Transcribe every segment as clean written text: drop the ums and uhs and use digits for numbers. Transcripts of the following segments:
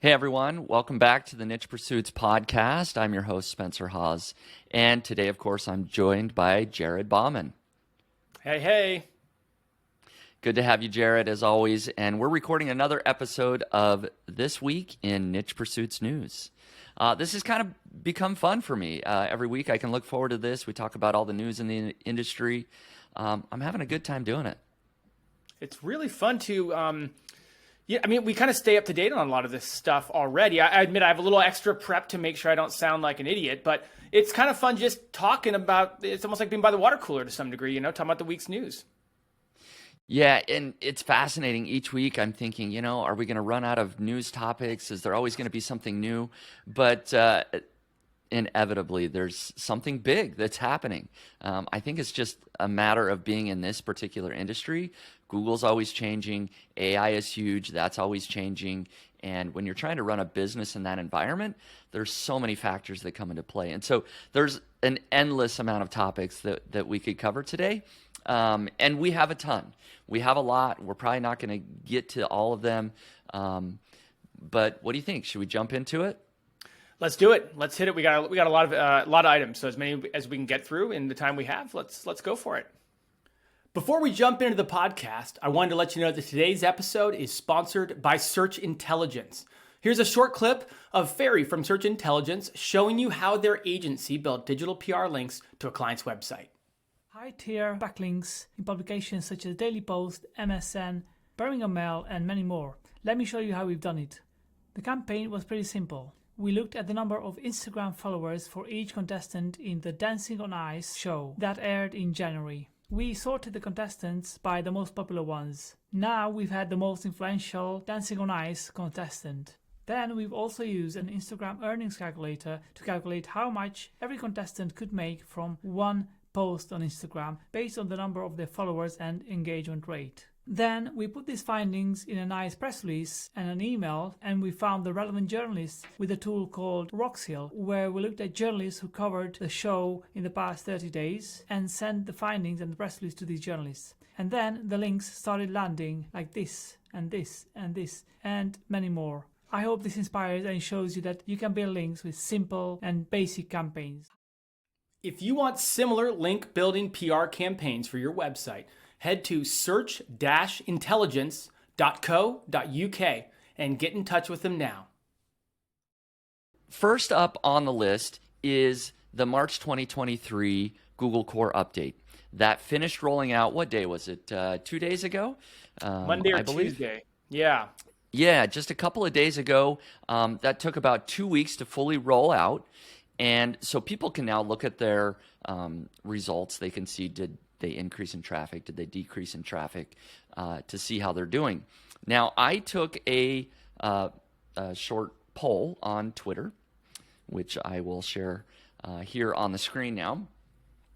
Hey everyone, welcome back to the Niche Pursuits podcast. I'm your host, Spencer Hawes. And today, of course, I'm joined by Jared Bauman. Hey. Good to have you, Jared, as always. And we're recording another episode of This Week in Niche Pursuits News. This has kind of become fun for me. Every week I can look forward to this. We talk about all the news in the industry. I'm having a good time doing it. It's really fun to, we kind of stay up to date on a lot of this stuff already. I admit I have a little extra prep to make sure I don't sound like an idiot, but it's kind of fun just talking about, it's almost like being by the water cooler to some degree, talking about the week's news. Yeah, and it's fascinating. Each week I'm thinking, are we going to run out of news topics? Is there always going to be something new? But inevitably, there's something big that's happening. I think it's just a matter of being in this particular industry. Google's always changing. AI is huge. That's always changing. And when you're trying to run a business in that environment, there's so many factors that come into play. And so there's an endless amount of topics that we could cover today. And we have a ton. We have a lot. We're probably not going to get to all of them. But what do you think? Should we jump into it? Let's do it. Let's hit it. We got a lot of items. So as many as we can get through in the time we have, let's go for it. Before we jump into the podcast, I wanted to let you know that today's episode is sponsored by Search Intelligence. Here's a short clip of Ferry from Search Intelligence showing you how their agency built digital PR links to a client's website. High-tier backlinks in publications such as Daily Post, MSN, Birmingham Mail, and many more. Let me show you how we've done it. The campaign was pretty simple. We looked at the number of Instagram followers for each contestant in the Dancing on Ice show that aired in January. We sorted the contestants by the most popular ones. Now we've had the most influential Dancing on Ice contestant. Then we've also used an Instagram earnings calculator to calculate how much every contestant could make from one post on Instagram based on the number of their followers and engagement rate. Then we put these findings in a nice press release and an email, and we found the relevant journalists with a tool called Roxhill, where we looked at journalists who covered the show in the past 30 days and sent the findings and the press release to these journalists. And then the links started landing like this and this and this and many more. I hope this inspires and shows you that you can build links with simple and basic campaigns. If you want similar link building PR campaigns for your website, head to search-intelligence.co.uk and get in touch with them now. First up on the list is the March 2023 Google Core Update. That finished rolling out, what day was it? 2 days ago? Monday or Tuesday. Yeah. Yeah, just a couple of days ago. That took about 2 weeks to fully roll out. And so people can now look at their results. They can see, did they increase in traffic? Did they decrease in traffic? To see how they're doing. Now, I took a short poll on Twitter, which I will share here on the screen now.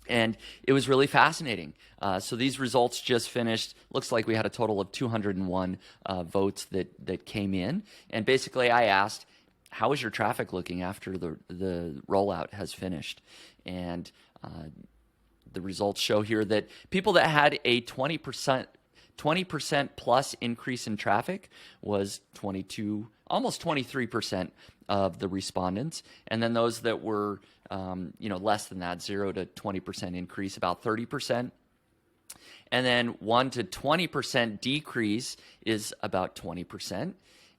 And it was really fascinating. So these results just finished. Looks like we had a total of 201 votes that came in. And basically I asked, how is your traffic looking after the rollout has finished? And the results show here that people that had a 20% plus increase in traffic was 22, almost 23% of the respondents. And then those that were, less than that, 0 to 20% increase, about 30%. And then 1 to 20% decrease is about 20%.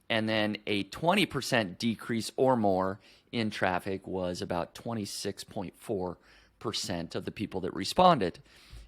And then a 20% decrease or more in traffic was about 26.4% of the people that responded.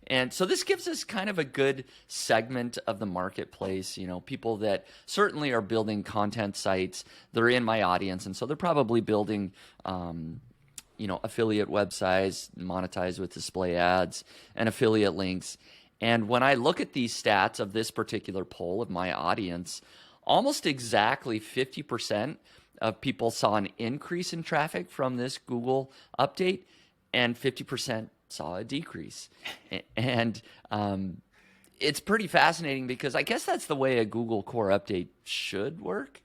And so this gives us kind of a good segment of the marketplace, people that certainly are building content sites. They're in my audience, and so they're probably building, affiliate websites, monetized with display ads and affiliate links. And when I look at these stats of this particular poll of my audience, almost exactly 50% of people saw an increase in traffic from this Google update, and 50% saw a decrease. And it's pretty fascinating because I guess that's the way a Google Core Update should work,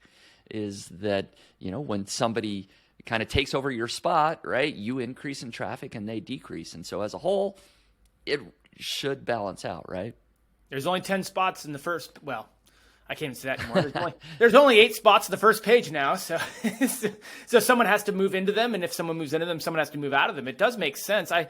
is that, when somebody kind of takes over your spot, right, you increase in traffic and they decrease. And so as a whole, it should balance out, right? There's only 10 spots in the first, I can't even say that anymore. There's only 8 spots on the first page now, so so someone has to move into them, and if someone moves into them, someone has to move out of them. It does make sense. I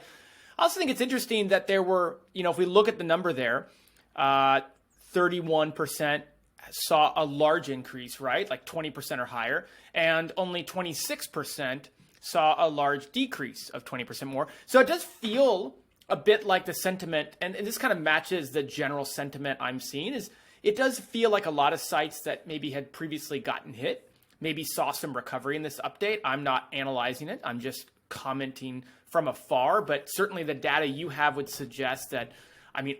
also think it's interesting that there were, if we look at the number there, 31% saw a large increase, right? Like 20% or higher, and only 26% saw a large decrease of 20% more. So it does feel a bit like the sentiment, and this kind of matches the general sentiment I'm seeing, is it does feel like a lot of sites that maybe had previously gotten hit maybe saw some recovery in this update. I'm not analyzing it. I'm just commenting from afar, but certainly the data you have would suggest that,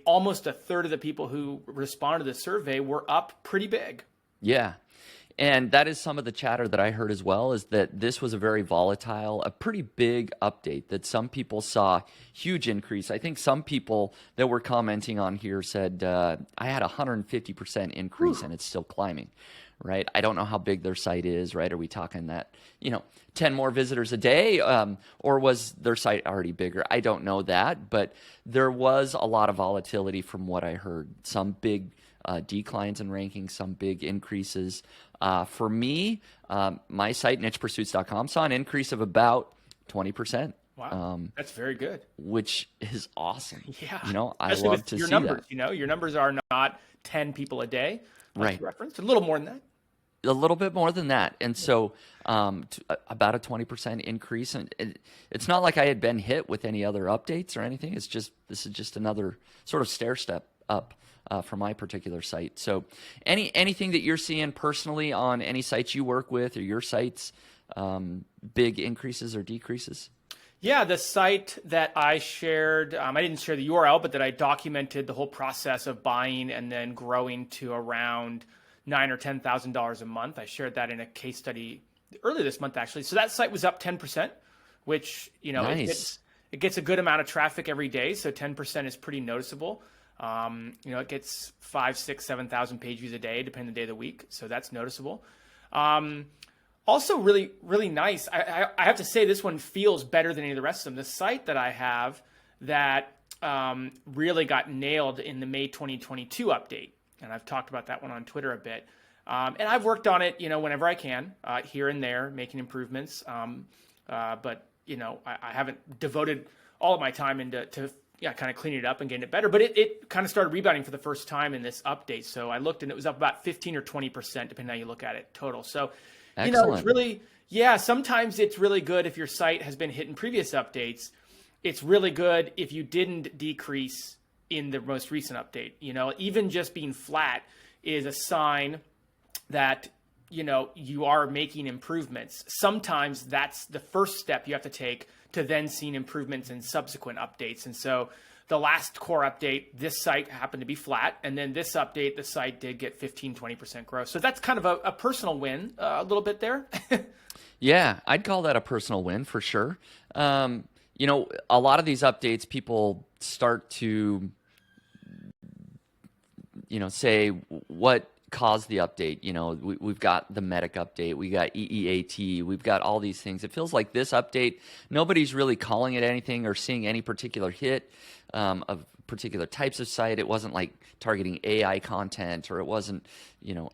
almost a third of the people who responded to the survey were up pretty big. Yeah. And that is some of the chatter that I heard as well, is that this was a very volatile, a pretty big update, that some people saw huge increase. I think some people that were commenting on here said, I had a 150% increase and it's still climbing, right? I don't know how big their site is, right? Are we talking that, 10 more visitors a day, or was their site already bigger? I don't know that, but there was a lot of volatility from what I heard. Some big declines in rankings, some big increases. For me, my site, nichepursuits.com, saw an increase of about 20%. Wow, that's very good. Which is awesome. Yeah. I Especially love with to your see numbers, that. Your numbers are not 10 people a day. Right. Reference. A little more than that. A little bit more than that. And so about a 20% increase. And it's not like I had been hit with any other updates or anything. This is just another sort of stair step up for my particular site. So anything that you're seeing personally on any sites you work with or your sites, big increases or decreases? Yeah, the site that I shared, I didn't share the URL, but that I documented the whole process of buying and then growing to around $9,000 or $10,000 a month. I shared that in a case study earlier this month, actually. So that site was up 10%, which, nice. it gets a good amount of traffic every day. So 10% is pretty noticeable. It gets 5,000, 6,000, 7,000 page views a day, depending on the day of the week. So that's noticeable. Also really, really nice. I have to say this one feels better than any of the rest of them. The site that I have that really got nailed in the May 2022 update. And I've talked about that one on Twitter a bit. And I've worked on it, whenever I can, here and there, making improvements. But I haven't devoted all of my time into kind of cleaning it up and getting it better. But it kind of started rebounding for the first time in this update. So I looked and it was up about 15 or 20%, depending on how you look at it, total. So, Excellent. it's really, sometimes it's really good if your site has been hit in previous updates. It's really good if you didn't decrease in the most recent update. Even just being flat is a sign that, you are making improvements. Sometimes that's the first step you have to take to then seeing improvements in subsequent updates. And so the last core update, this site happened to be flat. And then this update, the site did get 15, 20% growth. So that's kind of a personal win a little bit there. Yeah, I'd call that a personal win for sure. A lot of these updates, people start to, say what caused the update. We've got the medic update, we got EEAT, we've got all these things. It feels like this update, nobody's really calling it anything or seeing any particular hit of particular types of site. It wasn't like targeting AI content, or it wasn't,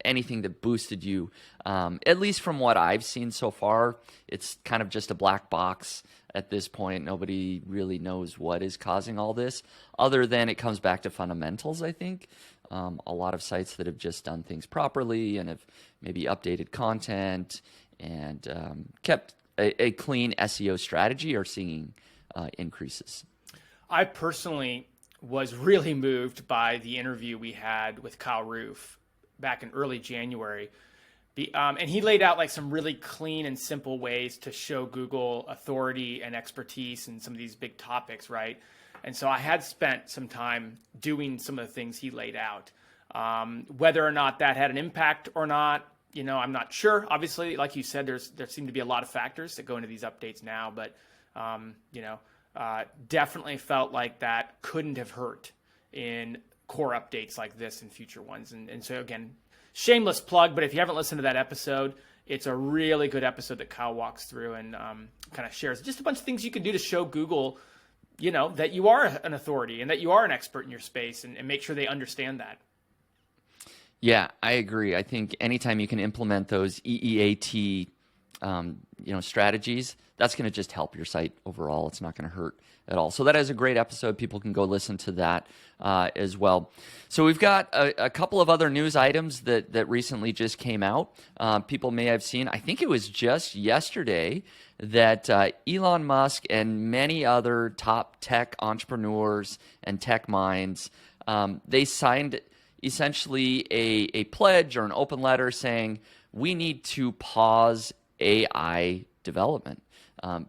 anything that boosted you. At least from what I've seen so far, it's kind of just a black box at this point. Nobody really knows what is causing all this, other than it comes back to fundamentals, I think. A lot of sites that have just done things properly and have maybe updated content and kept a clean SEO strategy are seeing increases. I personally was really moved by the interview we had with Kyle Roof back in early January. And he laid out like some really clean and simple ways to show Google authority and expertise in some of these big topics, right? And so I had spent some time doing some of the things he laid out. Whether or not that had an impact or not, I'm not sure. Obviously, like you said, there seem to be a lot of factors that go into these updates now, but definitely felt like that couldn't have hurt in core updates like this and future ones. And so again, shameless plug, but if you haven't listened to that episode, it's a really good episode that Kyle walks through and kind of shares just a bunch of things you can do to show Google, that you are an authority and that you are an expert in your space, and make sure they understand that. Yeah, I agree. I think anytime you can implement those EEAT, strategies, that's going to just help your site overall. It's not going to hurt at all. So that is a great episode. People can go listen to that as well. So we've got a couple of other news items that recently just came out. People may have seen, I think it was just yesterday, that Elon Musk and many other top tech entrepreneurs and tech minds, they signed essentially a pledge or an open letter saying we need to pause AI development.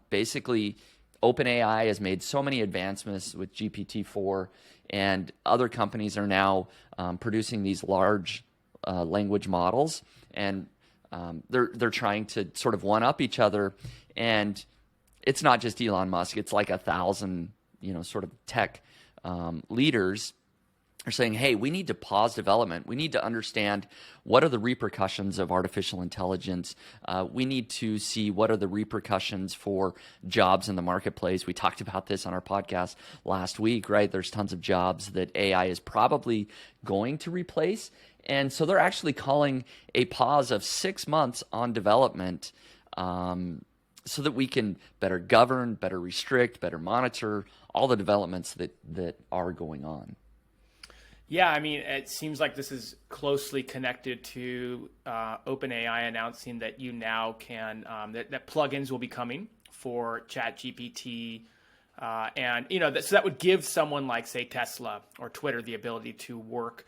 Basically, OpenAI has made so many advancements with GPT-4, and other companies are now producing these large language models, and they're trying to sort of one up each other. And it's not just Elon Musk; it's like 1,000, sort of tech leaders are saying, hey, we need to pause development. We need to understand what are the repercussions of artificial intelligence. We need to see what are the repercussions for jobs in the marketplace. We talked about this on our podcast last week, right? There's tons of jobs that AI is probably going to replace. And so they're actually calling a pause of 6 months on development so that we can better govern, better restrict, better monitor all the developments that are going on. Yeah, I mean, it seems like this is closely connected to OpenAI announcing that you now can that plugins will be coming for ChatGPT, and so that would give someone like, say, Tesla or Twitter the ability to work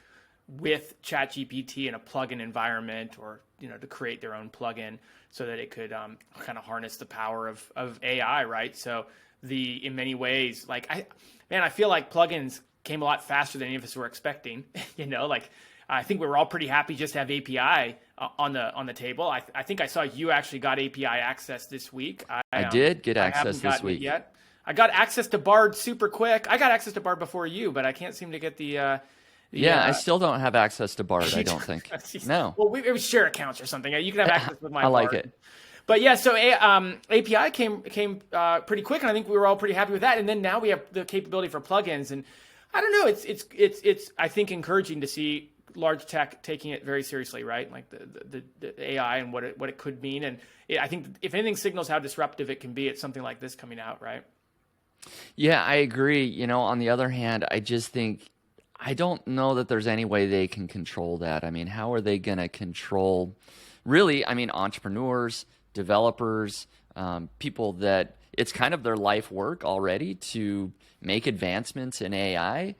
with ChatGPT in a plugin environment, or to create their own plugin so that it could kind of harness the power of AI, right? So in many ways, like I feel like plugins came a lot faster than any of us were expecting. I think we were all pretty happy just to have API on the table. I think I saw you actually got API access this week. I did get access this week. Yet. I got access to Bard super quick. I got access to Bard before you, but I can't seem to get the I still don't have access to Bard, I don't think. No. Well, it was share accounts or something. You can have access with my I like Bard. it. But yeah, so API came pretty quick, and I think we were all pretty happy with that. And then now we have the capability for plugins, and I don't know. It's I think encouraging to see large tech taking it very seriously, right? Like the AI and what it could mean. And I think if anything signals how disruptive it can be, it's something like this coming out, right? Yeah, I agree. On the other hand, I just think I don't know that there's any way they can control that. I mean, how are they going to control? Really, I mean, entrepreneurs, developers, people that it's kind of their life work already to make advancements in AI.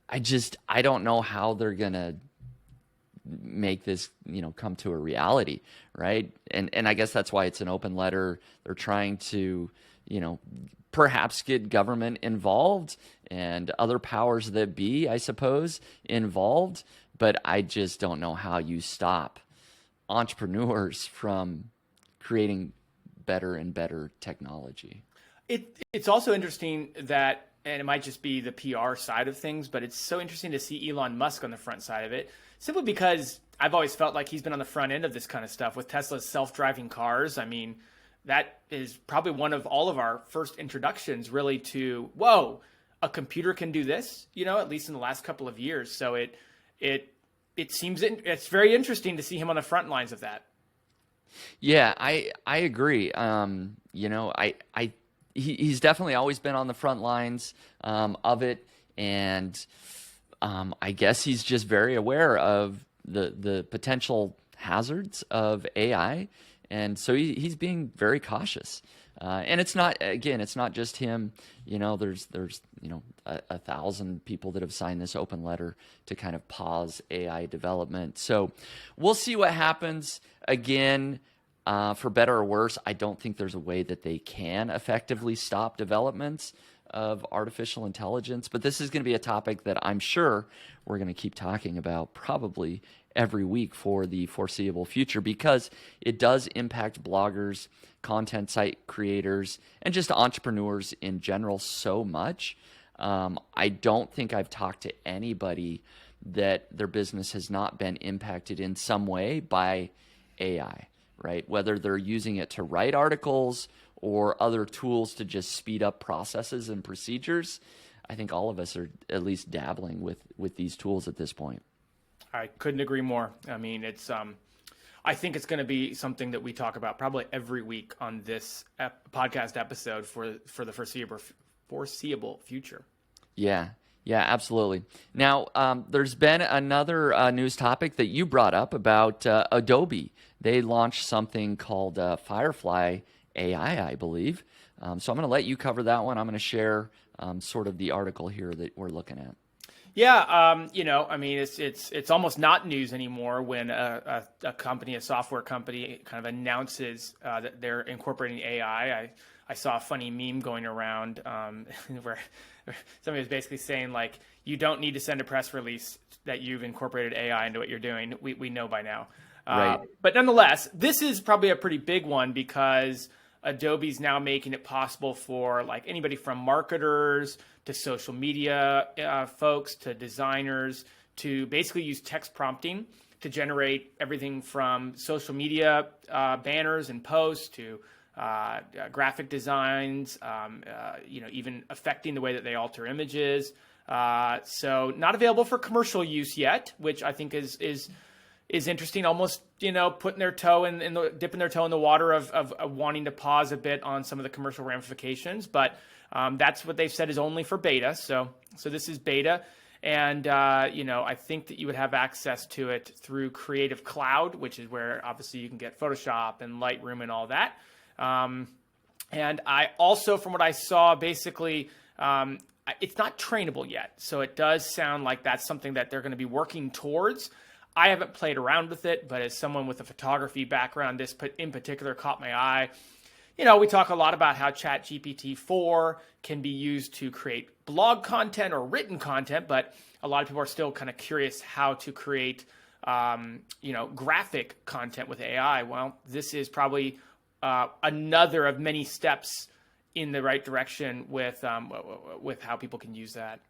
I don't know how they're going to make this, come to a reality, right? And I guess that's why it's an open letter. They're trying to, perhaps get government involved and other powers that be, I suppose, involved. But I just don't know how you stop entrepreneurs from creating better and better technology. It's also interesting that, and it might just be the PR side of things, but it's so interesting to see Elon Musk on the front side of it, simply because I've always felt like he's been on the front end of this kind of stuff with Tesla's self-driving cars. I mean, that is probably one of all of our first introductions really to, whoa, a computer can do this, at least in the last couple of years. So it seems it's very interesting to see him on the front lines of that. Yeah, I agree. He's definitely always been on the front lines of it, and I guess he's just very aware of the potential hazards of AI, and so he's being very cautious. And it's not just him. There's 1,000 people that have signed this open letter to kind of pause AI development. So we'll see what happens. Again, for better or worse, I don't think there's a way that they can effectively stop developments of artificial intelligence. But this is going to be a topic that I'm sure we're going to keep talking about probably every week for the foreseeable future, because it does impact bloggers, content site creators, and just entrepreneurs in general so much. I don't think I've talked to anybody that their business has not been impacted in some way by AI, right? Whether they're using it to write articles or other tools to just speed up processes and procedures. I think all of us are at least dabbling with these tools at this point. I couldn't agree more. I mean, I think it's going to be something that we talk about probably every week on this podcast episode for the foreseeable future. Yeah, yeah, absolutely. Now, there's been another news topic that you brought up about Adobe. They launched something called Firefly AI, I believe. So I'm going to let you cover that one. I'm going to share sort of the article here that we're looking at. Yeah, I mean, it's almost not news anymore when a software company, kind of announces that they're incorporating AI. I saw a funny meme going around where somebody was basically saying, like, you don't need to send a press release that you've incorporated AI into what you're doing. We know by now. Right. But nonetheless, this is probably a pretty big one because Adobe's now making it possible for like anybody from marketers to social media folks to designers to basically use text prompting to generate everything from social media banners and posts to graphic designs, even affecting the way that they alter images. So not available for commercial use yet, which I think is interesting. Almost, dipping their toe in the water of wanting to pause a bit on some of the commercial ramifications. But that's what they've said is only for beta. So this is beta. And, I think that you would have access to it through Creative Cloud, which is where obviously you can get Photoshop and Lightroom and all that. And I also, from what I saw, basically, it's not trainable yet. So it does sound like that's something that they're going to be working towards. I haven't played around with it, but as someone with a photography background, this in particular caught my eye. We talk a lot about how ChatGPT-4 can be used to create blog content or written content, but a lot of people are still kind of curious how to create, graphic content with AI. Well, this is probably another of many steps in the right direction with how people can use that.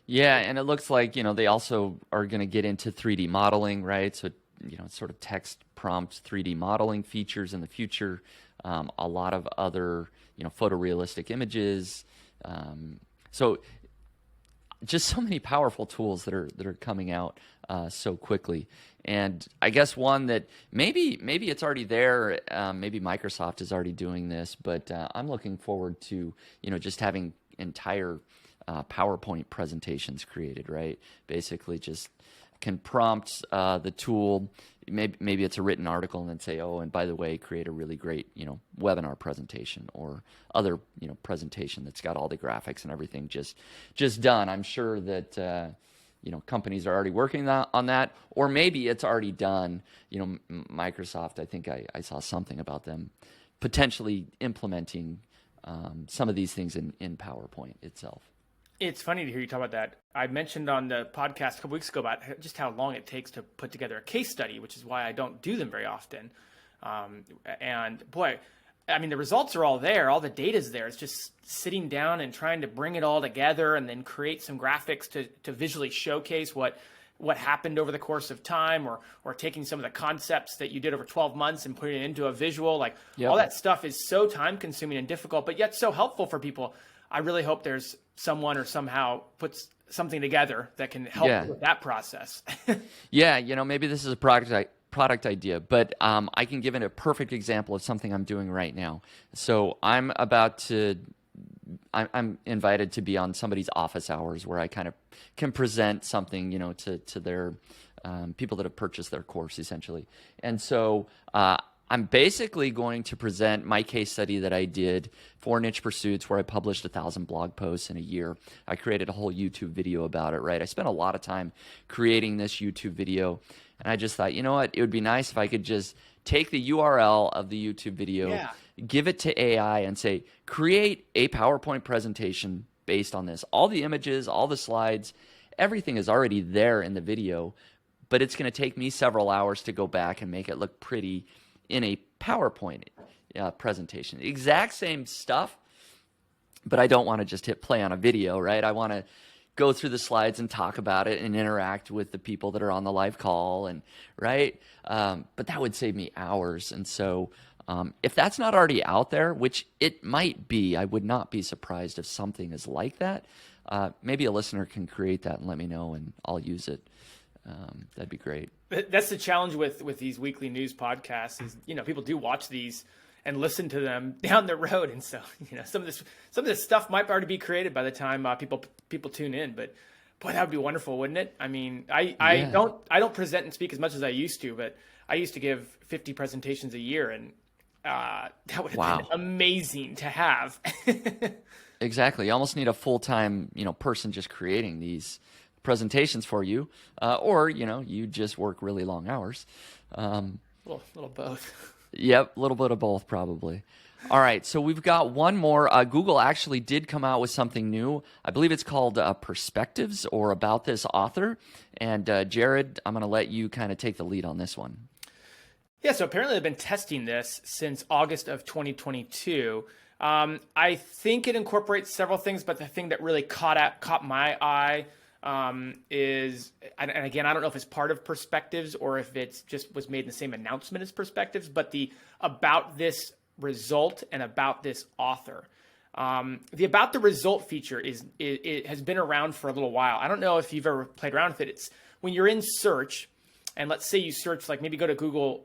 Yeah, and it looks like, they also are going to get into 3D modeling, right? So, sort of text prompt 3D modeling features in the future. A lot of other, photorealistic images. So just so many powerful tools that are coming out so quickly. And I guess one that maybe it's already there. Maybe Microsoft is already doing this, but I'm looking forward to, just having entire PowerPoint presentations created, right? Basically just can prompt the tool, maybe it's a written article, and then say, oh, and by the way, create a really great, webinar presentation or other, presentation that's got all the graphics and everything just done. I'm sure that, companies are already working on that, or maybe it's already done. Microsoft, I think I saw something about them potentially implementing some of these things in PowerPoint itself. It's funny to hear you talk about that. I mentioned on the podcast a couple weeks ago about just how long it takes to put together a case study, which is why I don't do them very often. And boy, I mean, the results are all there. All the data's there. It's just sitting down and trying to bring it all together and then create some graphics to visually showcase what happened over the course of time, or taking some of the concepts that you did over 12 months and putting it into a visual. Like, all that stuff is so time consuming and difficult, but yet so helpful for people. I really hope there's someone or somehow puts something together that can help with that process. Yeah, maybe this is a product idea, but I can give it a perfect example of something I'm doing right now. So I'm invited to be on somebody's office hours where I kind of can present something, to their people that have purchased their course, essentially. And so I'm basically going to present my case study that I did for Niche Pursuits, where I published 1,000 blog posts in a year. I created a whole YouTube video about it, right? I spent a lot of time creating this YouTube video, and I just thought, you know what? It would be nice if I could just take the URL of the YouTube video, give it to AI, and say, create a PowerPoint presentation based on this. All the images, all the slides, everything is already there in the video, but it's going to take me several hours to go back and make it look pretty in a PowerPoint presentation. The exact same stuff, but I don't want to just hit play on a video, right? I want to go through the slides and talk about it and interact with the people that are on the live call, and right? But that would save me hours. And so if that's not already out there, which it might be, I would not be surprised if something is like that. Maybe a listener can create that and let me know, and I'll use it That'd be great. That's the challenge with these weekly news podcasts is, people do watch these and listen to them down the road. And so, some of this stuff might already be created by the time people tune in, but boy, that would be wonderful, wouldn't it? I mean, I don't present and speak as much as I used to, but I used to give 50 presentations a year, and that would have been amazing to have. Exactly. You almost need a full-time, person just creating these presentations for you, or you just work really long hours. Little both. Yep, a little bit of both probably. All right, so we've got one more. Google actually did come out with something new. I believe it's called Perspectives, or About This Author. And Jared, I'm going to let you kind of take the lead on this one. Yeah, so apparently they've been testing this since August of 2022. I think it incorporates several things, but the thing that really caught my eye is, and again, I don't know if it's part of Perspectives or if it's just was made in the same announcement as Perspectives, but the about this result and about this author. The about the result feature it has been around for a little while. I don't know if you've ever played around with it. It's when you're in search, and let's say you search, like maybe go to Google.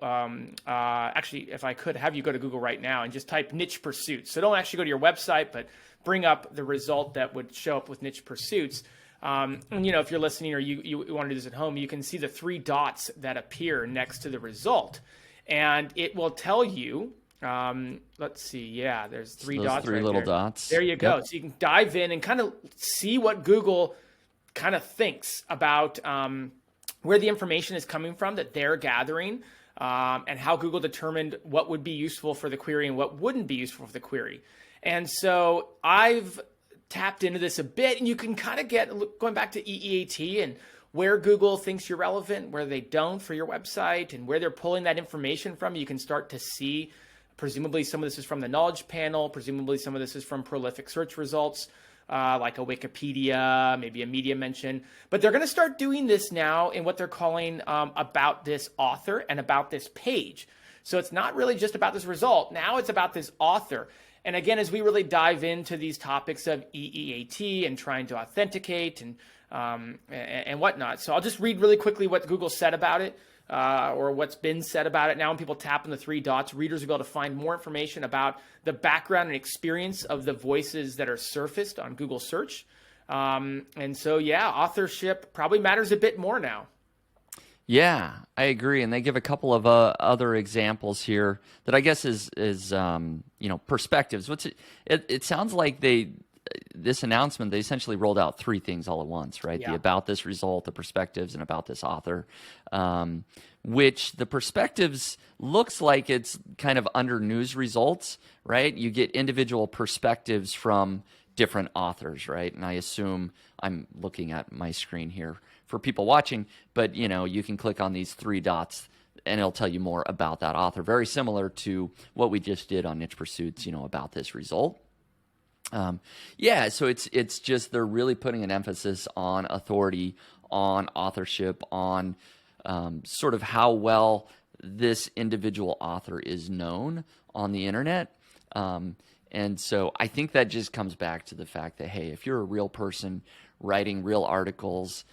Actually, if I could have you go to Google right now and just type niche pursuits. So don't actually go to your website, but bring up the result that would show up with niche pursuits. And if you're listening or you want to do this at home, you can see the 3 dots that appear next to the result, and it will tell you. Let's see. Yeah, there's 3 dots. 3 right little there. dots. There you go. Yep. So you can dive in and kind of see what Google kind of thinks about where the information is coming from that they're gathering, and how Google determined what would be useful for the query and what wouldn't be useful for the query. And so I've tapped into this a bit, and you can kind of get going back to EEAT and where Google thinks you're relevant, where they don't for your website, and where they're pulling that information from. You can start to see, presumably some of this is from the knowledge panel, presumably some of this is from prolific search results, like a Wikipedia, maybe a media mention. But they're going to start doing this now in what they're calling about this author and about this page. So it's not really just about this result. Now it's about this author. And again, as we really dive into these topics of EEAT and trying to authenticate and whatnot. So I'll just read really quickly what Google said about it, or what's been said about it. Now when people tap on the 3 dots, readers will be able to find more information about the background and experience of the voices that are surfaced on Google search. And so, yeah, authorship probably matters a bit more now. Yeah, I agree, and they give a couple of other examples here that I guess is perspectives. It sounds like this announcement, they essentially rolled out 3 things all at once, right? Yeah. The about this result, the perspectives, and about this author. Which the perspectives looks like it's kind of under news results, right? You get individual perspectives from different authors, right? And I assume I'm looking at my screen here for people watching, but you can click on these 3 dots and it'll tell you more about that author. Very similar to what we just did on Niche Pursuits, about this result. Yeah, so it's just they're really putting an emphasis on authority, on authorship, on sort of how well this individual author is known on the internet. And so I think that just comes back to the fact that, hey, if you're a real person writing real articles,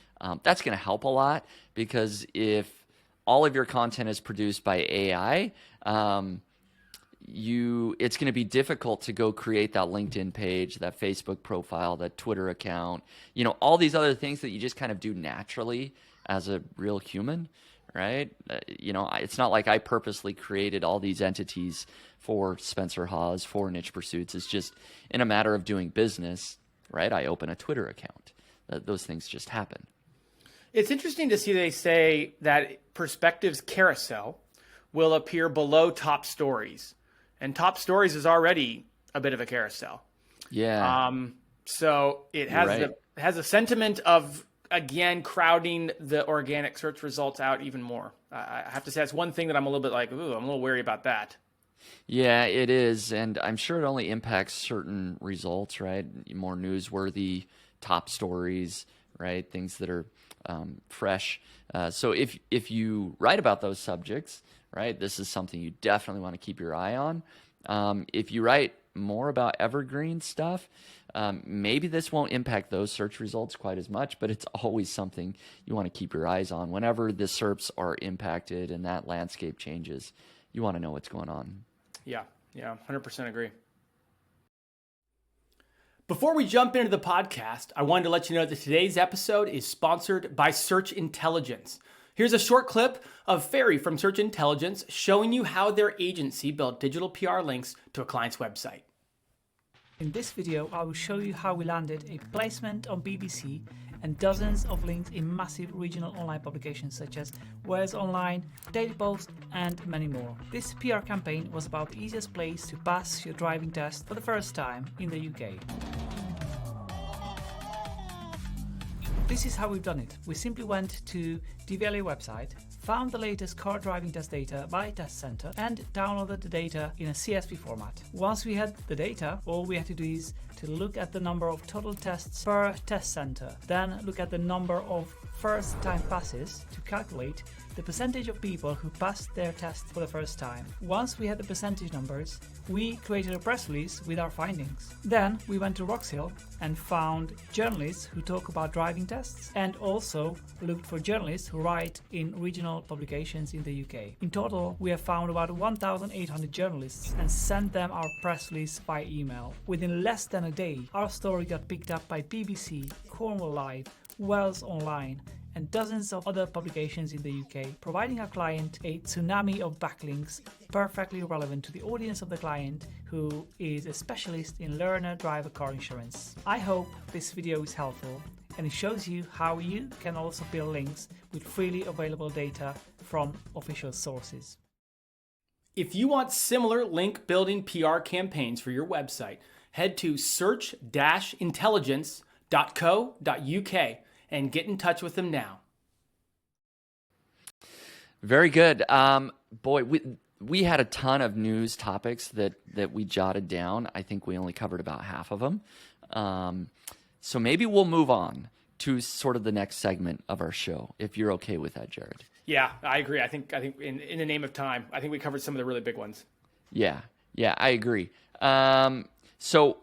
that's going to help a lot, because if all of your content is produced by AI, it's going to be difficult to go create that LinkedIn page, that Facebook profile, that Twitter account, all these other things that you just kind of do naturally as a real human, right? It's not like I purposely created all these entities for Spencer Hawes, for Niche Pursuits. It's just in a matter of doing business, right? I open a Twitter account. Those things just happen. It's interesting to see they say that Perspectives Carousel will appear below top stories. And top stories is already a bit of a carousel. Yeah. So it has Right. has a sentiment of, again, crowding the organic search results out even more. I have to say that's one thing that I'm a little bit like, ooh, I'm a little wary about that. Yeah, it is. And I'm sure it only impacts certain results, right? More newsworthy top stories, right? Things that are fresh. So if you write about those subjects, right? This is something you definitely want to keep your eye on. If you write more about evergreen stuff, maybe this won't impact those search results quite as much, but it's always something you want to keep your eyes on. Whenever the SERPs are impacted and that landscape changes, you want to know what's going on. Yeah, 100% agree. Before we jump into the podcast, I wanted to let you know that today's episode is sponsored by Search Intelligence. Here's a short clip of Ferry from Search Intelligence showing you how their agency built digital PR links to a client's website. In this video, I will show you how we landed a placement on BBC and dozens of links in massive regional online publications such as Wales Online, Daily Post, and many more. This PR campaign was about the easiest place to pass your driving test for the first time in the UK. This is how we've done it. We simply went to DVLA website, found the latest car driving test data by test center, and downloaded the data in a CSV format. Once we had the data, all we had to do is to look at the number of total tests per test center, then look at the number of first time passes to calculate the percentage of people who passed their test for the first time. Once we had the percentage numbers, we created a press release with our findings. Then we went to Roxhill and found journalists who talk about driving tests, and also looked for journalists who write in regional publications in the UK. In total, we have found about 1,800 journalists and sent them our press release by email. Within less than a day, our story got picked up by BBC, Cornwall Live, Wales Online, and dozens of other publications in the UK, providing our client a tsunami of backlinks perfectly relevant to the audience of the client, who is a specialist in learner driver car insurance. I hope this video is helpful and it shows you how you can also build links with freely available data from official sources. If you want similar link building PR campaigns for your website, head to search-intelligence.co.uk and get in touch with them now. Very good. Boy, we had a ton of news topics that we jotted down. I think we only covered about half of them. So maybe we'll move on to sort of the next segment of our show, if you're okay with that, Jared. Yeah, I agree. I think in the name of time, I think we covered some of the really big ones. Yeah, I agree. So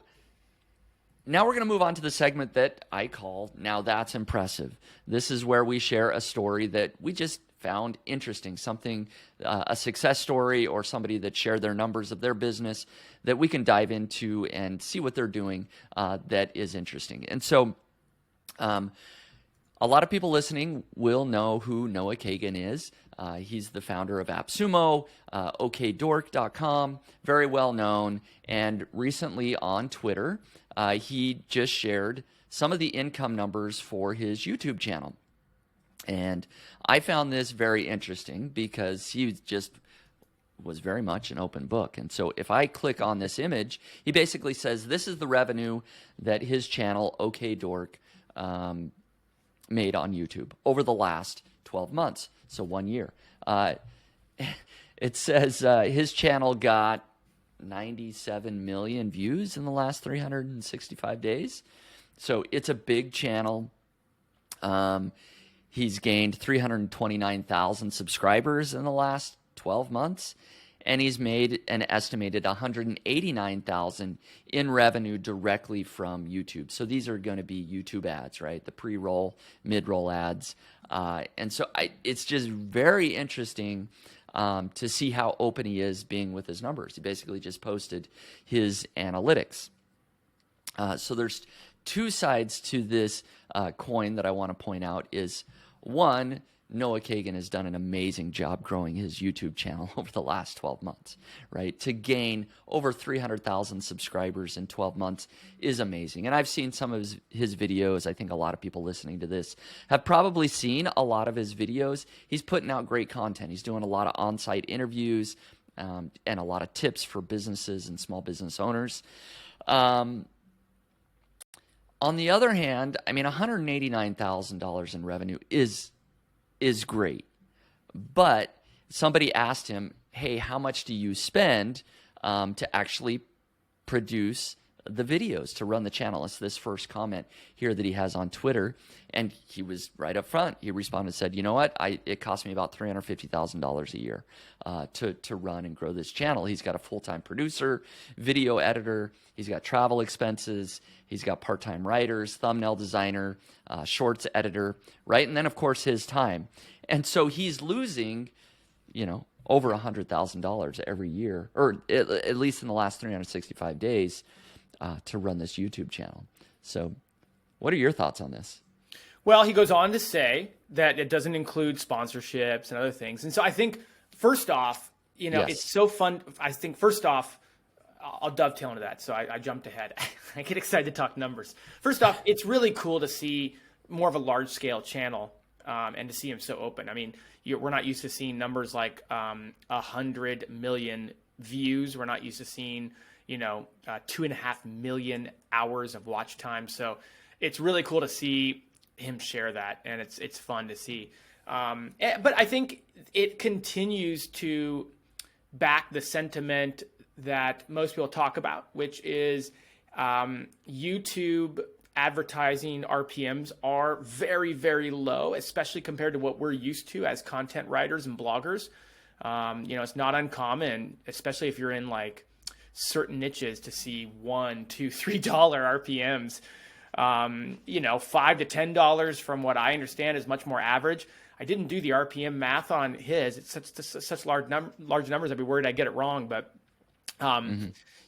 now we're going to move on to the segment that I call Now That's Impressive. This is where we share a story that we just found interesting, something, a success story, or somebody that shared their numbers of their business that we can dive into and see what they're doing that is interesting. And so a lot of people listening will know who Noah Kagan is. He's the founder of AppSumo, okdork.com, very well known. And recently on Twitter, he just shared some of the income numbers for his YouTube channel. And I found this very interesting because he just was very much an open book. And so if I click on this image, he basically says this is the revenue that his channel, okdork, made on YouTube over the last 12 months, so 1 year. It says his channel got 97 million views in the last 365 days. So it's a big channel. He's gained 329,000 subscribers in the last 12 months, and he's made an estimated 189,000 in revenue directly from YouTube. So these are going to be YouTube ads, right? The pre-roll, mid-roll ads. And so it's just very interesting to see how open he is being with his numbers. He basically just posted his analytics. So there's two sides to this coin that I want to point out is, one, Noah Kagan has done an amazing job growing his YouTube channel over the last 12 months, right? To gain over 300,000 subscribers in 12 months is amazing. And I've seen some of his videos. I think a lot of people listening to this have probably seen a lot of his videos. He's putting out great content. He's doing a lot of on-site interviews and a lot of tips for businesses and small business owners. On the other hand, I mean, $189,000 in revenue is great. But somebody asked him, hey, how much do you spend to actually produce the videos to run the channel. It's this first comment here that he has on Twitter, and he was right up front. He responded and said, you know what, it cost me about $350,000 a year to run and grow this channel. He's got a full-time producer, video editor, he's got travel expenses, he's got part-time writers, thumbnail designer, shorts editor, right? And then of course his time. And so he's losing, over $100,000 every year, or at least in the last 365 days, to run this YouTube channel. So what are your thoughts on this? Well, he goes on to say that it doesn't include sponsorships and other things. And so I think, first off, Yes. it's so fun. I think, first off, I'll dovetail into that. So I jumped ahead. I get excited to talk numbers. First off, it's really cool to see more of a large-scale channel and to see him so open. I mean, we're not used to seeing numbers like 100 million views. We're not used to seeing 2.5 million hours of watch time. So it's really cool to see him share that, and it's fun to see. But I think it continues to back the sentiment that most people talk about, which is YouTube advertising RPMs are very, very low, especially compared to what we're used to as content writers and bloggers. It's not uncommon, especially if you're in like certain niches, to see $1, $2, $3 RPMs. $5 to $10 from what I understand is much more average. I didn't do the RPM math on his. It's such large numbers. I'd be worried I'd get it wrong, but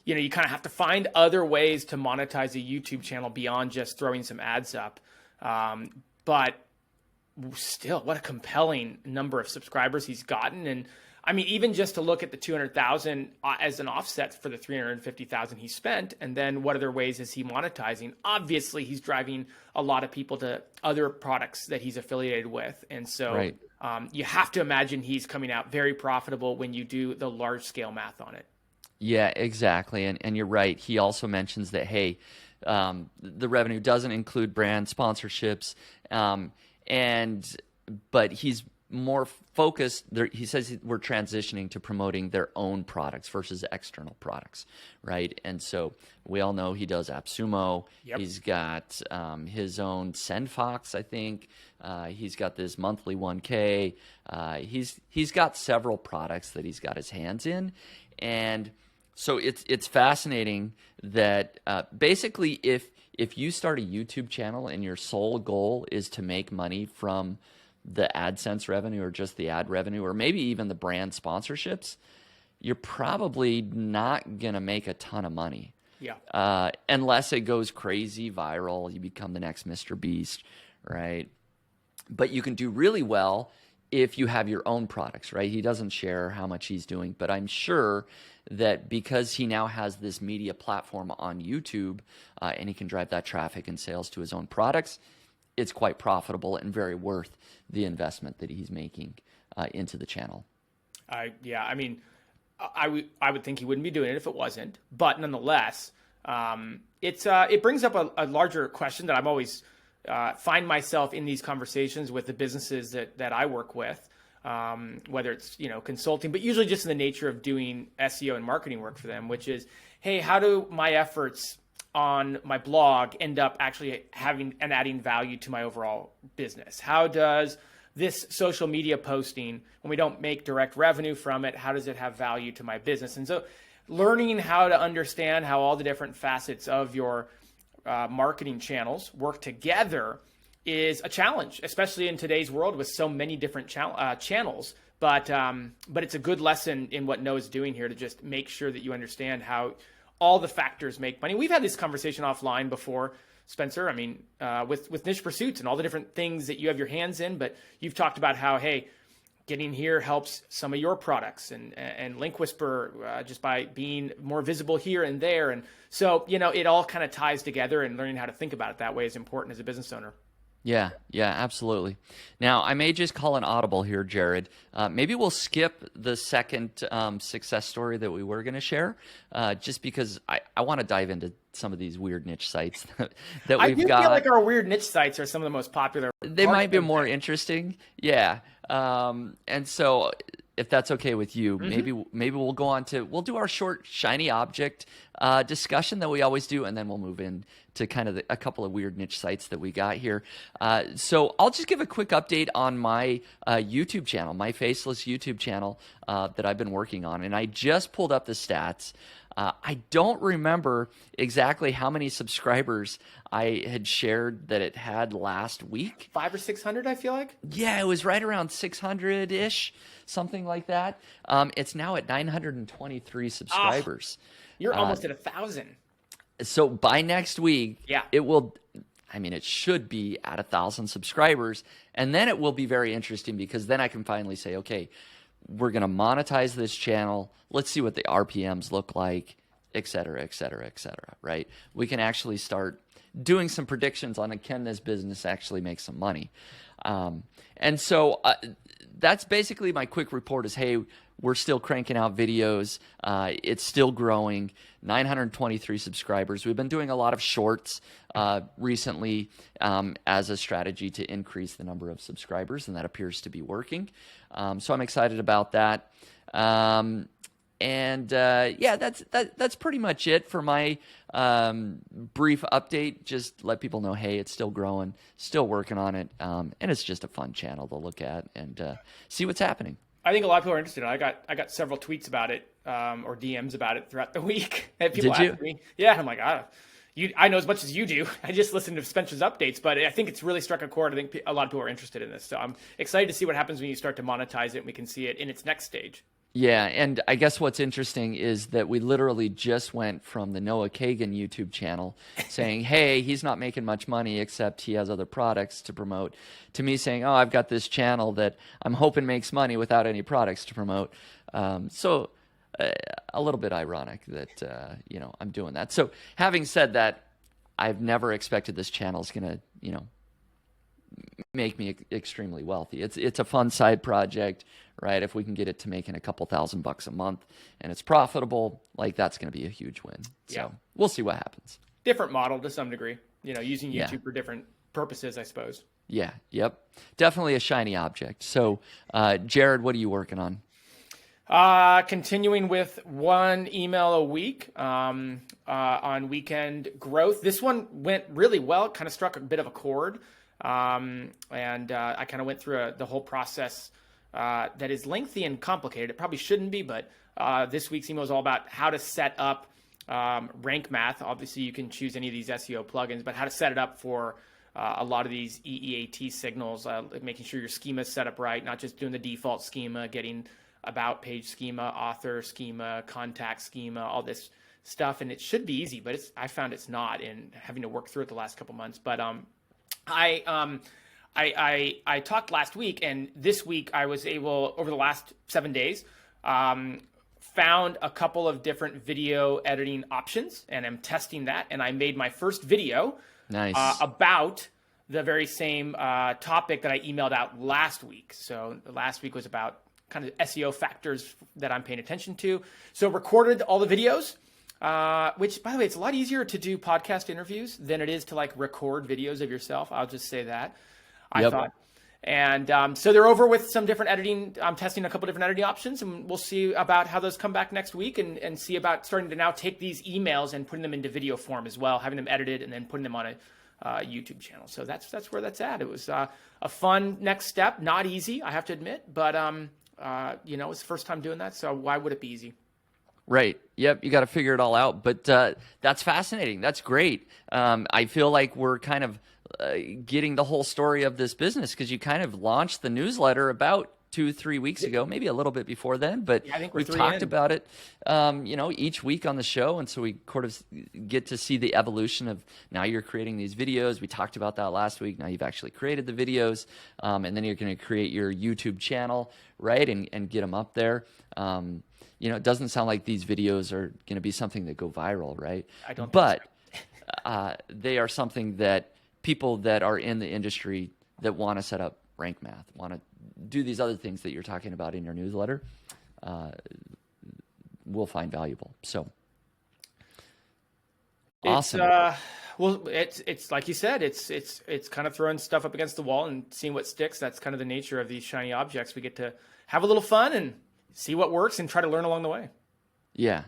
you kind of have to find other ways to monetize a YouTube channel beyond just throwing some ads up. But still, what a compelling number of subscribers he's gotten. And I mean, even just to look at the 200,000 as an offset for the 350,000 he spent, and then what other ways is he monetizing? Obviously, he's driving a lot of people to other products that he's affiliated with. And so Right. You have to imagine he's coming out very profitable when you do the large scale math on it. Yeah, exactly. And you're right. He also mentions that, hey, the revenue doesn't include brand sponsorships, but he's more focused. He says we're transitioning to promoting their own products versus external products, right? And so we all know he does AppSumo. Yep. He's got his own SendFox, I think. He's got this monthly 1K. He's got several products that he's got his hands in, and so it's fascinating that basically if you start a YouTube channel and your sole goal is to make money from the AdSense revenue or just the ad revenue or maybe even the brand sponsorships, you're probably not going to make a ton of money. Yeah. Unless it goes crazy viral, you become the next Mr. Beast, right? But you can do really well if you have your own products, right? He doesn't share how much he's doing, but I'm sure that because he now has this media platform on YouTube and he can drive that traffic and sales to his own products, it's quite profitable and very worth the investment that he's making into the channel. I would think he wouldn't be doing it if it wasn't, but nonetheless, it brings up a larger question that I'm always find myself in these conversations with the businesses that I work with, whether it's consulting, but usually just in the nature of doing SEO and marketing work for them, which is, hey, how do my efforts on my blog end up actually having and adding value to my overall business? How does this social media posting, when we don't make direct revenue from it, how does it have value to my business? And so learning how to understand how all the different facets of your marketing channels work together is a challenge, especially in today's world with so many different channels. But it's a good lesson in what Noah's doing here to just make sure that you understand how all the factors make money. We've had this conversation offline before, Spencer. I mean, with niche pursuits and all the different things that you have your hands in, but you've talked about how, hey, getting here helps some of your products and Link Whisper just by being more visible here and there. And so, it all kind of ties together, and learning how to think about it that way is important as a business owner. Yeah, absolutely. Now, I may just call an audible here, Jared. Maybe we'll skip the second success story that we were going to share, just because I want to dive into some of these weird niche sites that I we've do got. feel like our weird niche sites are some of the most popular. They might be more interesting. Yeah. And so if that's okay with you, maybe we'll go on to, we'll do our short shiny object discussion that we always do, and then we'll move in to kind of a couple of weird niche sites that we got here. So I'll just give a quick update on my YouTube channel, my faceless YouTube channel that I've been working on, and I just pulled up the stats. I don't remember exactly how many subscribers I had shared that it had last week. 500 or 600, I feel like. Yeah, it was right around 600-ish, something like that. It's now at 923 subscribers. You're almost at 1,000. So by next week, Yeah. it will, I mean, it should be at 1,000 subscribers. And then it will be very interesting because then I can finally say, okay, we're going to monetize this channel. Let's see what the RPMs look like, et cetera, et cetera, et cetera, right? We can actually start doing some predictions on can this business actually make some money. And so that's basically my quick report is, hey, we're still cranking out videos. It's still growing, 923 subscribers. We've been doing a lot of shorts recently as a strategy to increase the number of subscribers, and that appears to be working. So I'm excited about that. Yeah, that's pretty much it for my brief update. Just let people know, hey, it's still growing, still working on it, and it's just a fun channel to look at and see what's happening. I think a lot of people are interested. I got several tweets about it or DMs about it throughout the week. And people Did you? ask me, yeah, I'm like, I know as much as you do. I just listened to Spencer's updates, but I think it's really struck a chord. I think a lot of people are interested in this. So I'm excited to see what happens when you start to monetize it and we can see it in its next stage. Yeah, and I guess what's interesting is that we literally just went from the Noah Kagan YouTube channel saying, hey, he's not making much money except he has other products to promote, to me saying, oh, I've got this channel that I'm hoping makes money without any products to promote. So a little bit ironic that, I'm doing that. So having said that, I've never expected this channel is going to, make me extremely wealthy. It's a fun side project, right? If we can get it to making a couple $1,000 a month and it's profitable, like that's going to be a huge win. Yeah. So we'll see what happens. Different model to some degree, using YouTube for different purposes, I suppose. Yeah. Yep. Definitely a shiny object. So, Jared, what are you working on? Continuing with one email a week on weekend growth. This one went really well. It kind of struck a bit of a chord. I kind of went through the whole process that is lengthy and complicated. It probably shouldn't be, but this week's email is all about how to set up rank math. Obviously, you can choose any of these SEO plugins, but how to set it up for a lot of these EEAT signals, making sure your schema is set up right, not just doing the default schema, getting about page schema, author schema, contact schema, all this stuff. And it should be easy, but I found it's not, in having to work through it the last couple months. But I talked last week, and this week I was able, over the last 7 days, found a couple of different video editing options, and I'm testing that. And I made my first video about the very same topic that I emailed out last week. So last week was about kind of SEO factors that I'm paying attention to. So recorded all the videos. Which, by the way, it's a lot easier to do podcast interviews than it is to record videos of yourself. I'll just say that. I thought. And so they're over with some different editing. I'm testing a couple different editing options, and we'll see about how those come back next week, and see about starting to now take these emails and putting them into video form as well, having them edited and then putting them on a YouTube channel. So that's where that's at. It was a fun next step. Not easy, I have to admit, but it's the first time doing that, so why would it be easy? Right. Yep. You got to figure it all out. But that's fascinating. That's great. I feel like we're kind of getting the whole story of this business, because you kind of launched the newsletter about 2-3 weeks ago, maybe a little bit before then. But yeah, I think we've talked about it, each week on the show. And so we sort of get to see the evolution of, now you're creating these videos. We talked about that last week. Now you've actually created the videos. And then you're going to create your YouTube channel, right, and get them up there. It doesn't sound like these videos are going to be something that go viral, right? I don't. But they are something that people that are in the industry that want to set up rank math, want to do these other things that you're talking about in your newsletter, will find valuable. So awesome. Well, it's like you said, it's kind of throwing stuff up against the wall and seeing what sticks. That's kind of the nature of these shiny objects. We get to have a little fun and see what works and try to learn along the way. Yeah,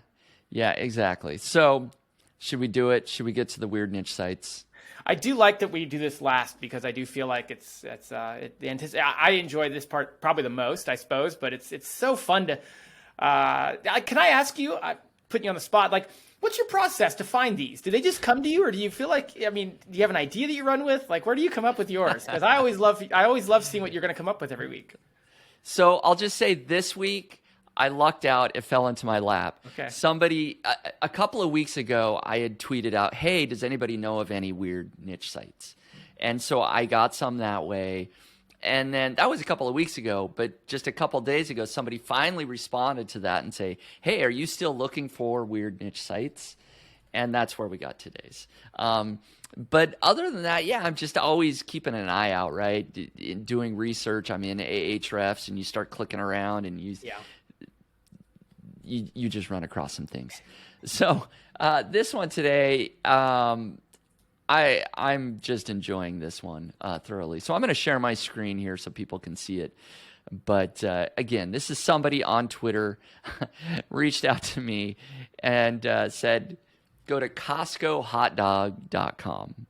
yeah, exactly. So should we do it? Should we get to the weird niche sites? I do like that we do this last because I do feel like I enjoy this part probably the most, I suppose. But it's so fun to. Can I ask you? I put you on the spot. Like, what's your process to find these? Do they just come to you, or do you feel like? I mean, do you have an idea that you run with? Like, where do you come up with yours? Because I always love seeing what you're going to come up with every week. So I'll just say this week, I lucked out. It fell into my lap. Okay. Somebody, a couple of weeks ago, I had tweeted out, hey, does anybody know of any weird niche sites? And so I got some that way. And then that was a couple of weeks ago, but just a couple of days ago, somebody finally responded to that and say, hey, are you still looking for weird niche sites? And that's where we got today's. But other than that, yeah, I'm just always keeping an eye out, right? Doing research. I'm in Ahrefs, and you start clicking around, and you just run across some things. So this one today, I'm just enjoying this one thoroughly. So I'm going to share my screen here so people can see it. But again, this is somebody on Twitter reached out to me and said, go to CostcoHotDog.com.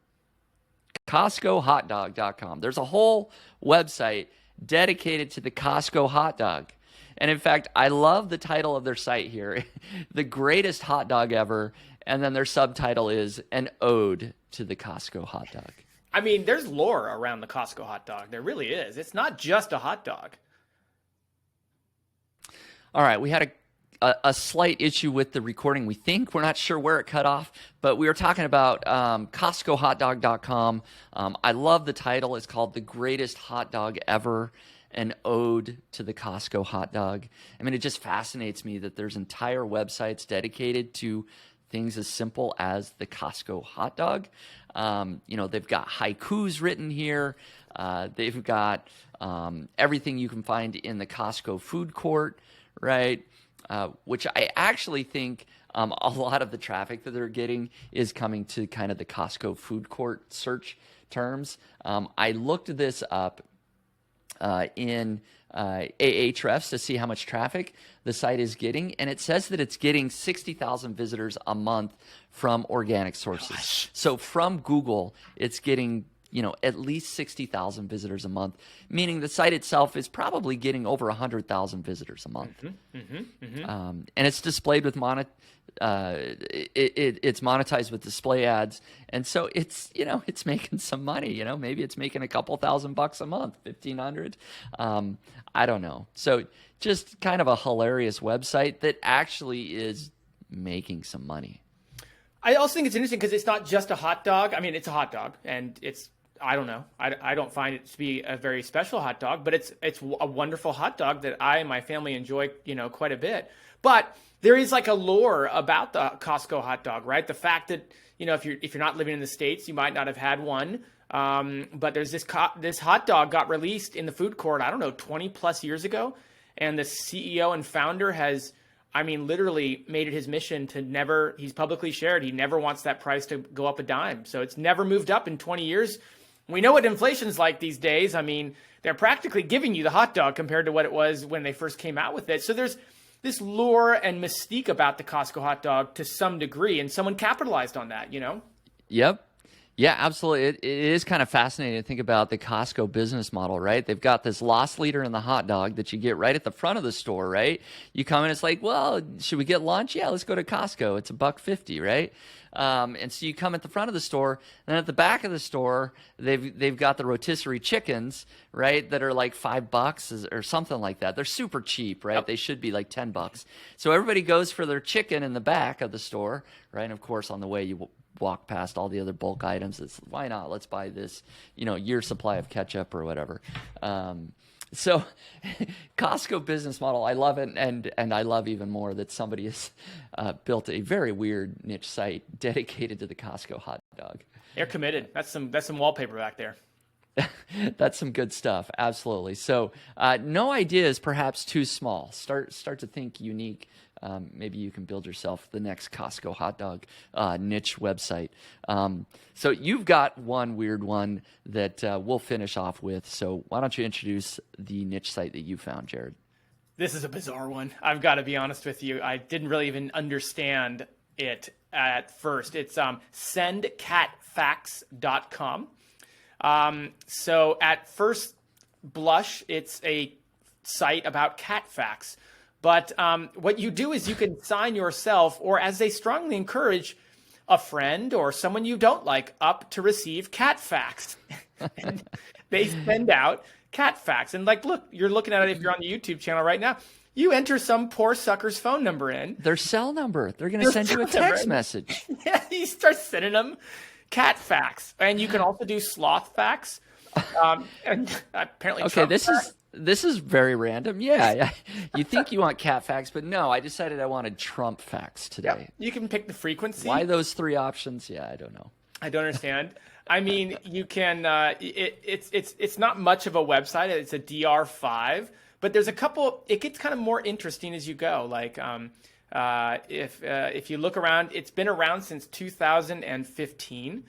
CostcoHotDog.com. There's a whole website dedicated to the Costco hot dog. And in fact, I love the title of their site here, The Greatest Hot Dog Ever. And then their subtitle is An Ode to the Costco Hot Dog. I mean, there's lore around the Costco hot dog. There really is. It's not just a hot dog. All right, we had a slight issue with the recording, we think. We're not sure where it cut off, but we were talking about CostcoHotDog.com. I love the title. It's called The Greatest Hot Dog Ever, an ode to the Costco hot dog. I mean, it just fascinates me that there's entire websites dedicated to things as simple as the Costco hot dog. They've got haikus written here. They've got everything you can find in the Costco food court, right? Which I actually think a lot of the traffic that they're getting is coming to kind of the Costco food court search terms. I looked this up in Ahrefs to see how much traffic the site is getting, and it says that it's getting 60,000 visitors a month from organic sources. Gosh. So from Google, it's getting at least 60,000 visitors a month, meaning the site itself is probably getting over 100,000 visitors a month. And it's displayed with it's monetized with display ads, and so it's it's making some money. Maybe it's making a couple $1,000 a month, 1,500. I don't know. So just kind of a hilarious website that actually is making some money. I also think it's interesting because it's not just a hot dog. I mean, it's a hot dog, and I don't know. I don't find it to be a very special hot dog, but it's a wonderful hot dog that I and my family enjoy, quite a bit. But there is like a lore about the Costco hot dog, right? The fact that, if you're not living in the States, you might not have had one. But there's this hot dog got released in the food court, I don't know, 20 plus years ago. And the CEO and founder has, literally made it his mission to he's publicly shared, he never wants that price to go up a dime. So it's never moved up in 20 years. We know what inflation's like these days. They're practically giving you the hot dog compared to what it was when they first came out with it. So there's this lore and mystique about the Costco hot dog to some degree, and someone capitalized on that, Yep. Yeah, absolutely. It is kind of fascinating to think about the Costco business model, right? They've got this loss leader in the hot dog that you get right at the front of the store, right? You come in, it's like, well, should we get lunch? Yeah, let's go to Costco. It's $1.50, right? And so you come at the front of the store, and at the back of the store, they've got the rotisserie chickens, right? That are like $5 or something like that. They're super cheap, right? Yep. They should be like $10. So everybody goes for their chicken in the back of the store, right? And of course, on the way you walk past all the other bulk items. It's why not? Let's buy this, year supply of ketchup or whatever. So Costco business model, I love it. And I love even more that somebody has built a very weird niche site dedicated to the Costco hot dog. They're committed. That's some wallpaper back there. That's some good stuff. Absolutely. So no idea is perhaps too small. Start to think unique Maybe you can build yourself the next Costco hot dog niche website. So you've got one weird one that we'll finish off with. So why don't you introduce the niche site that you found, Jared? This is a bizarre one. I've got to be honest with you. I didn't really even understand it at first. It's sendcatfacts.com. So at first blush, it's a site about cat facts. But what you do is you can sign yourself, or as they strongly encourage, a friend or someone you don't like up to receive cat facts. And they send out cat facts. And like, look, you're looking at it if you're on the YouTube channel right now. You enter some poor sucker's phone number in. Their cell number. They're going to send you a text message. Yeah, you start sending them cat facts. And you can also do sloth facts. And apparently Okay, Trump this is very random. Yeah, you think you want cat facts, but no, I decided I wanted Trump facts today. Yeah, you can pick the frequency. Why those three options? Yeah, I don't know. I don't understand. I mean, you can. It's not much of a website. It's a DR5, but there's a couple. It gets kind of more interesting as you go. Like if you look around, it's been around since 2015.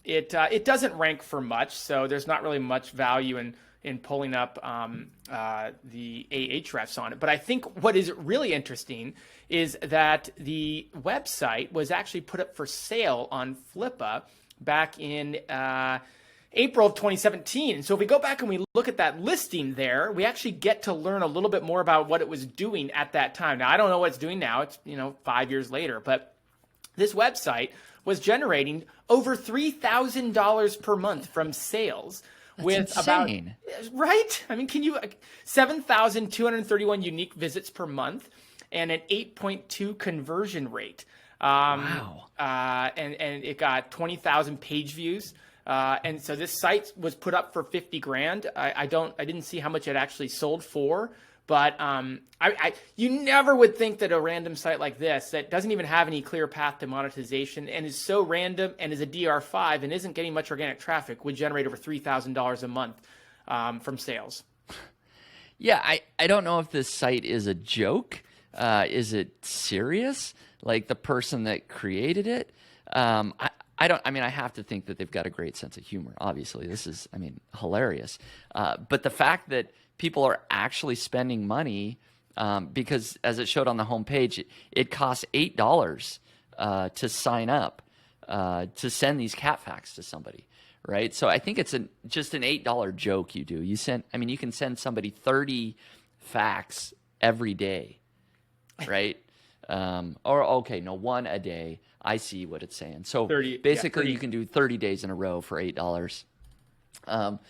It doesn't rank for much, so there's not really much value in pulling up the Ahrefs on it. But I think what is really interesting is that the website was actually put up for sale on Flippa back in April of 2017. And so if we go back and we look at that listing there, we actually get to learn a little bit more about what it was doing at that time. Now, I don't know what it's doing now. It's 5 years later, but this website was generating over $3,000 per month from sales. That's insane. Right? I mean, 7,231 unique visits per month and an 8.2 conversion rate. Wow. And it got 20,000 page views. And so this site was put up for 50 grand. I didn't see how much it actually sold for, but you never would think that a random site like this that doesn't even have any clear path to monetization and is so random and is a DR5 and isn't getting much organic traffic would generate over $3,000 a month from sales. Yeah, I don't know if this site is a joke. Is it serious? Like the person that created it? I have to think that they've got a great sense of humor. Obviously, this is, hilarious. But the fact that people are actually spending money, because as it showed on the homepage, it costs $8 to sign up to send these cat facts to somebody, right? So I think it's just an $8 joke you do. You can send somebody 30 facts every day, right? One a day. I see what it's saying. So 30, basically, 30. you can do 30 days in a row for $8. But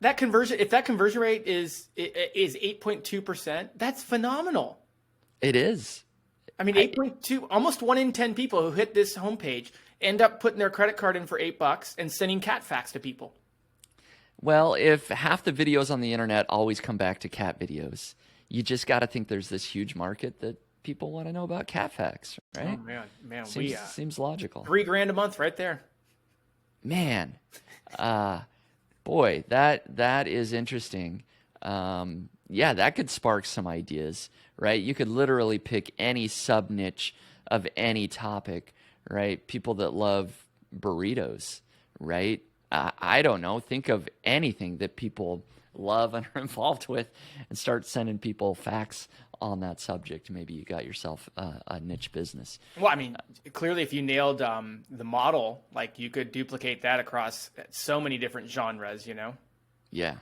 that conversion, if that conversion rate is 8.2%, that's phenomenal. It is. 8.2, almost 1 in 10 people who hit this homepage end up putting their credit card in for $8 and sending cat facts to people. Well, if half the videos on the internet always come back to cat videos, you just got to think there's this huge market that people want to know about cat facts, right? Oh man, seems logical. $3,000 a month right there. Man, boy, that is interesting. That could spark some ideas, right? You could literally pick any sub niche of any topic, right? People that love burritos, right? I don't know. Think of anything that people love and are involved with and start sending people facts on that subject. Maybe you got yourself a niche business. Well, clearly if you nailed the model, like you could duplicate that across so many different genres, Yeah.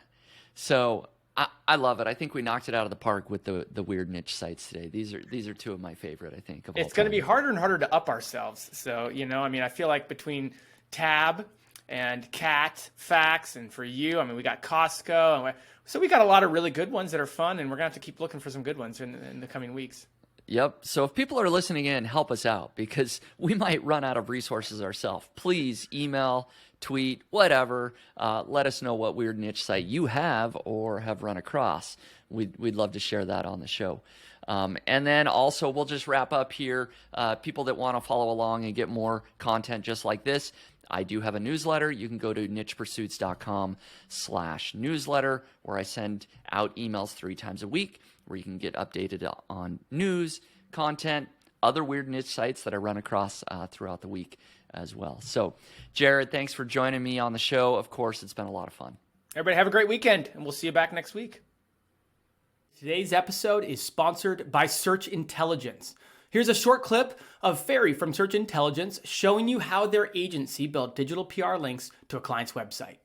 So I love it. I think we knocked it out of the park with the weird niche sites today. These are two of my favorite, I think. It's going to be harder and harder to up ourselves. So, I feel like between Tab and Cat Facts, and for you, we got Costco, so we got a lot of really good ones that are fun, and we're gonna have to keep looking for some good ones in the coming weeks. Yep. So if people are listening in, help us out because we might run out of resources ourselves. Please email, tweet, whatever. Let us know what weird niche site you have or have run across. We'd love to share that on the show. And then also we'll just wrap up here. People that want to follow along and get more content just like this, I do have a newsletter. You can go to nichepursuits.com/newsletter where I send out emails 3 times a week where you can get updated on news, content, other weird niche sites that I run across throughout the week as well. So, Jared, thanks for joining me on the show. Of course, it's been a lot of fun. Everybody have a great weekend, and we'll see you back next week. Today's episode is sponsored by Search Intelligence. Here's a short clip of Ferry from Search Intelligence showing you how their agency built digital PR links to a client's website.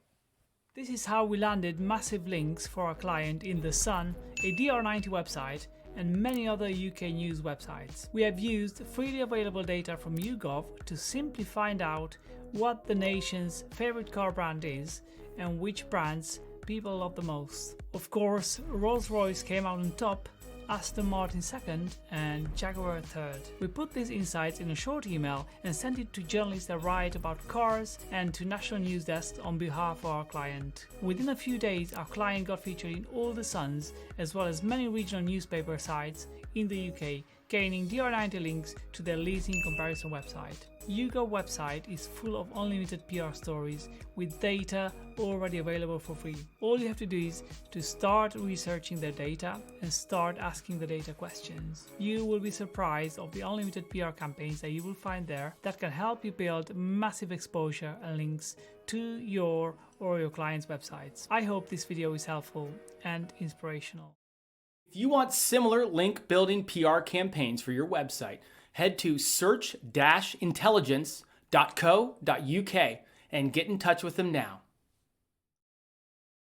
This is how we landed massive links for our client in The Sun, a DR90 website, and many other UK news websites. We have used freely available data from YouGov to simply find out what the nation's favorite car brand is and which brands people love the most. Of course, Rolls-Royce came out on top, Aston Martin second, and Jaguar third. We put these insights in a short email and sent it to journalists that write about cars and to national news desks on behalf of our client. Within a few days, our client got featured in all the Suns, as well as many regional newspaper sites in the UK, gaining DR90 links to their leasing comparison website. YouGov website is full of unlimited PR stories with data already available for free. All you have to do is to start researching their data and start asking the data questions. You will be surprised of the unlimited PR campaigns that you will find there that can help you build massive exposure and links to your or your clients' websites. I hope this video is helpful and inspirational. If you want similar link building PR campaigns for your website, head to search-intelligence.co.uk and get in touch with them now.